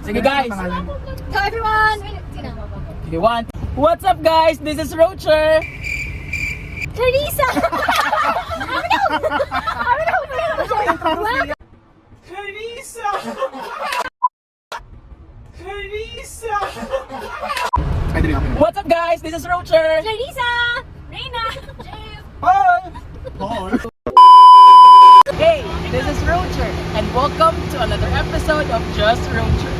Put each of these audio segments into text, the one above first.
Sige guys. Hello everyone. Okay, one. What's up guys? This is Rocher. Teresa. Teresa. Teresa. What's up guys? This is Rocher. Teresa. Reina. Jeff. Hi. Hey, this is Rocher and welcome to another episode of Just Rocher.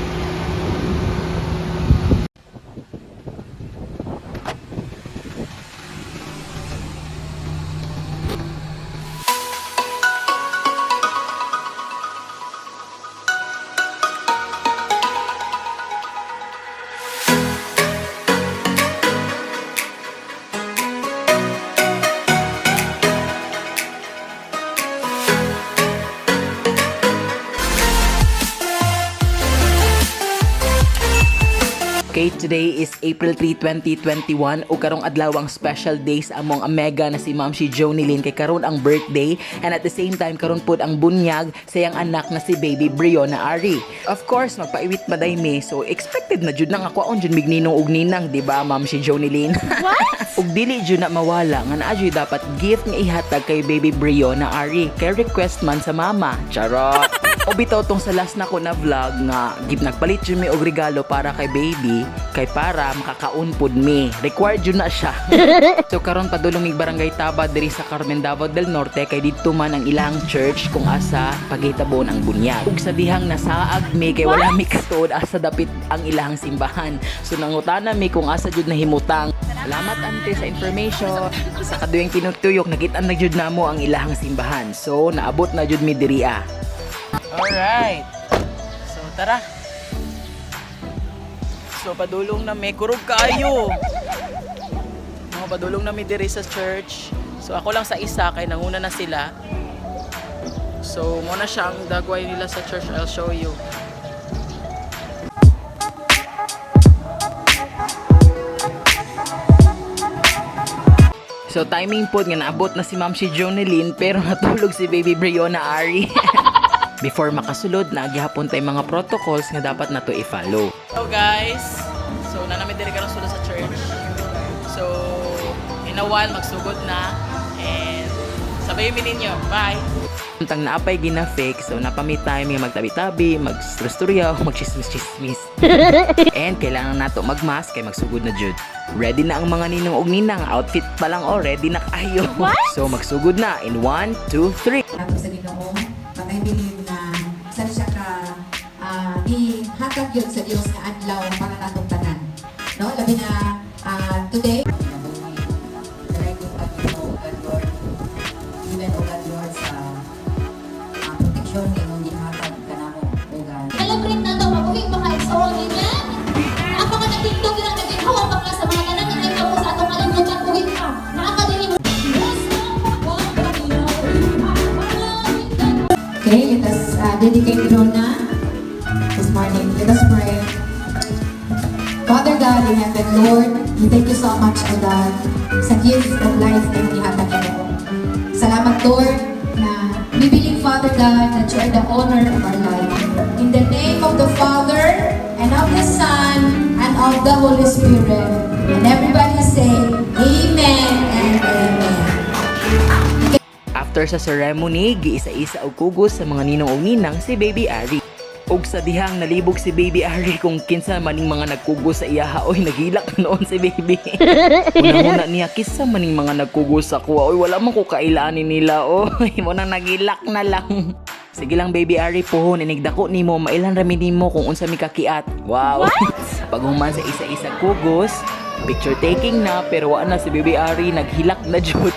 Okay, today is April 3, 2021 o karong adlawang special days among Amega na si Ma'am si Jonilyn kay karon ang birthday and at the same time karon pod ang bunyag sa iyang anak na si baby Breonna Arri. Of course, magpaiwit maday me so expected na jud nang ako on jud mig Ninong ug Ninang, di ba Ma'am si Jonilyn? What? Ug dili jud na mawala nga naa jud dapat gift nga ihatag kay baby Breonna Arri kay request man sa mama. Charot. O bitaw tong sa last na ko na vlog nga nagpalit jud mi og regalo para kay baby kay para makakaunpod mi. Required jud na siya. So karon padulong mig barangay Taba diri sa Carmen, Davao del Norte kay didto man ang ilang church kung asa paghitabon ang bunyag. Ug sa dihang nasaag mi kay wala mi katuod asa dapit ang ilang simbahan. So nangutana mi kung asa jud nahimutang. Salamat ante sa information. Sa kaduyang tinutuyok nakit-an na jud namo ang ilang simbahan. So naabot na jud mi diri. Alright. So, tara. So, padulong na may kurog kayo. No, padulong na may diri sa church. So, ako lang sa isa kay nanguna na sila. So, muna siya ang dagway nila sa church. I'll show you. So, timing po nga naabot na si Ma'am si Jonilyn pero natulog si baby Breonna Arri. Before makasulod, nagyahapon tayo mga protocols nga dapat na to i-follow. So guys, so nanamid diri karon sulod sa church. So in a while magsugod na and sabayin mi ninyo. Bye. Untang naapay gina-fake, so napamit tayo may magtabi-tabi, mag-storya, mag-chismis-chismis. And kailangan nato mag-mask kay magsugod na jud. Ready na ang mga ninong ug ninang, outfit pa lang ready na kayo. So magsugod na in 1, 2, 3. Tapos sa Ginoo, patay bilib na saan siya ka ihatag yun sa Diyos na adlaw para natong tanan. No? Labi na today, very good at you, God Lord. Even o God Lord sa protection ni mong ihatag ka na mo, o God. Celebrate na ito, mabuhing mga exorong niya. Ang mga nagtindog lang naging-hawa bakla sa mga nananangay ka po sa atong kalimutan, buhing ka. Nakakadili mo. Okay, let us dedicate Breonna this morning. Let us pray. Father God in heaven, Lord, we thank you so much, O God, sa gift of life na hinihatag mo. Salamat, Lord, na we believe, Father God, that you are the owner of our life. In the name of the Father, and of the Son, and of the Holy Spirit. And everybody say, Amen and Amen. After sa ceremony, giisa-isa og kugos sa mga ninong ug ninang si baby Arri. Ug sa dihang nalibog si baby Arri kung kinsa maning mga nagkugos sa iyaha, oy naghilak noon si baby. Una-una niya kisa maning mga nagkugos sa kuha, oy wala man ko kailanin nila, oy mo nang naghilak na lang. Sige lang baby Arri, pohon inigdako nimo, mailan rami nimo kung unsa mi kakiat. Wow. Paghuman sa isa-isa kugos, picture taking na pero wa na si baby Arri, naghilak na jud.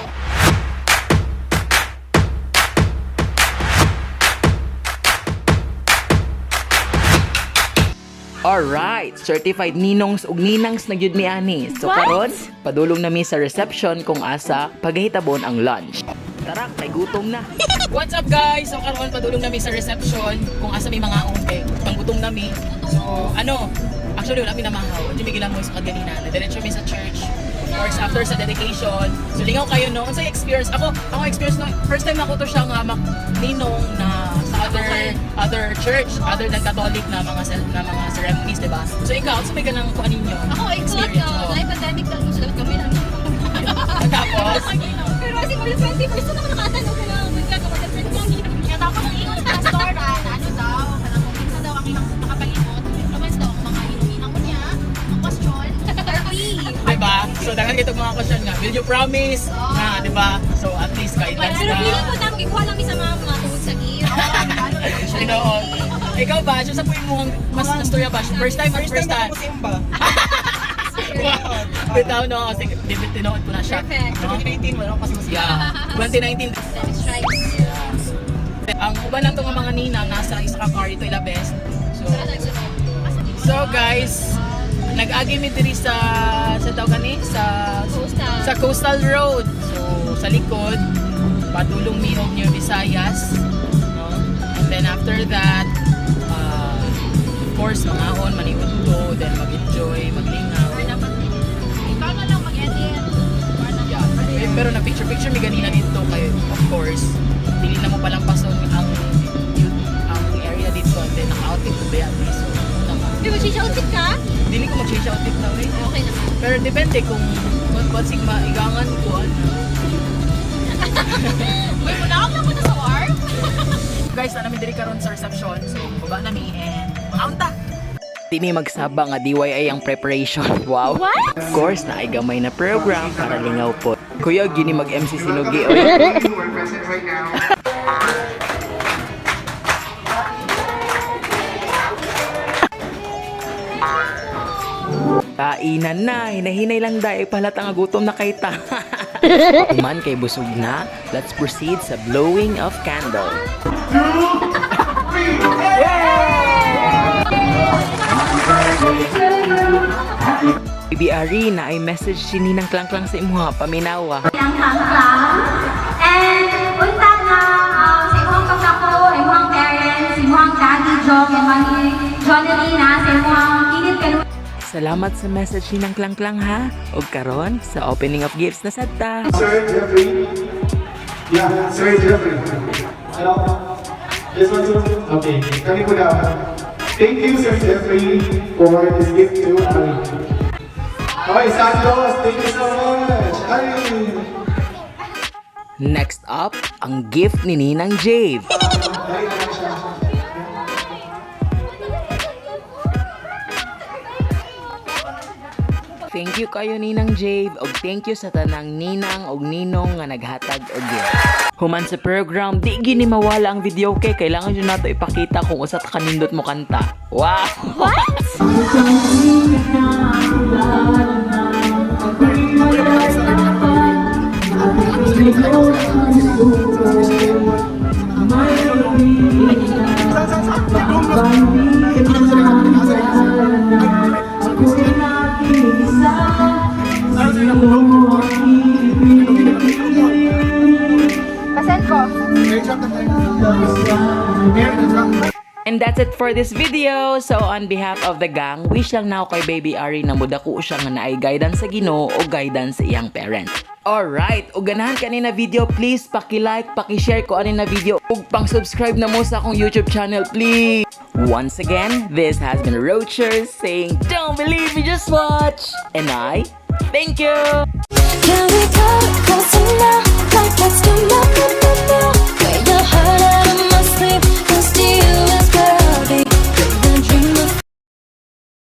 Alright, certified ninongs ug ninangs na gyud mi ani. So karon, padulong na mi sa reception kung asa paghitabon ang lunch. Tara, may gutom na. What's up guys? So karon padulong na mi sa reception kung asa may mga ongke. Pang gutom na mi. So actually wala mi namahaw. Di mi gilamoy sa kaganina. Diretso mi sa church. Of course, after sa dedication. So lingaw kayo no. Unsay experience? Ako experience no. First time ako to siya nga ninong na other church, other than Catholic na mga ceremonies, diba? So ikaw, sa may ganang kuha ninyo? Ako, ito Experience, live pandemic lang yung salat kami lang. Tapos? Pero kasi mo yung 21st na naman nakatanong ka lang. Wala ka mag-friend lang. Kaya tapos ang ingon sa store na ano daw, kanang kung minsan daw ang inang nakapag-ingot, influence daw ang mga inang mo niya, ang question, Diba? So dahil itong mga question nga, will you promise? Na, diba? So at least guidance pero na. feeling ko daw, magkikuha lang sa mga tungod sa gear. You know, ikaw ba? So sa puwing mo mas nastorya ba? First time or first time? Wow! Bitaw no, kasi tinood ko na siya. Perfect. 2019, wala pa siya. Yeah. 2019. Let's try. Ang uban lang itong mga ninang nasa isa ka car, ito ila best. So guys, nag-agi mi diri sa tawag ni sa Coastal Road. So sa likod patulong mi og New Visayas, no? And then after that, of course mangaon, maniudto, then mag-enjoy, maglingaw. Ikaw na lang mag-edit. Yeah. Pero na picture mi ganina dito kayo, of course. Dili na mo palang pason ang area dito, and then naka-outfit ko ba yan. So, Di ba siya outfit ka? dili ko mag-change outfit na rin. Okay naman. Pero depende kung sigma igangan ko ano. Uy, muna ako lang muna sa war. Guys, na namin diri karon sa reception. So, baba nami and maunta. Di mi magsaba nga DIY ang preparation. Wow. What? Of course, na ay gamay na program para lingaw po. Kuya, gini mag-MC Sinugi. Oy. You are present right now. Kainan na, hinahinay lang dahil palatang gutom na kay ta. Kuman kay busog na, let's proceed sa blowing of candle. Bibi Arri na ay message si Ninang Klangklang sa imuha, paminawa. Ang hangklang. And unta na sa imong pagkako, imong parents, imong daddy Jong, and mami Jonelina, sa imong kinit kanon. Salamat sa message ni Ninang Klangklang ha. O karon sa opening of gifts na sadta. Sir Jeffrey. Yeah, Sir Jeffrey. Hello. This one too. Okay, kami po na. Thank you, Sir Jeffrey, for this gift to Arri. Okay, Santos, thank you so much. Arri. Next up, ang gift ni Ninang Jave. Arri naman siya. Thank you kayo Ninang Jave og thank you sa tanang ninang og ninong nga naghatag og gift. Human sa program, di gini mawala ang video kay kailangan jud nato ipakita kung usa ta kanindot mo kanta. Wow. And that's it for this video. So on behalf of the gang, wish lang now kay Baby Arri na mudako siya nga naay guidance sa Ginoo o guidance sa iyang parent. Alright, ug ganahan kanina video, please paki-like, paki-share ko ani na video ug pang-subscribe na mo sa akong YouTube channel, please. Once again, this has been Rocher saying, don't believe me, just watch. And I thank you. Can we come closer now? Like let's do now, now, now, now. Where your heart at?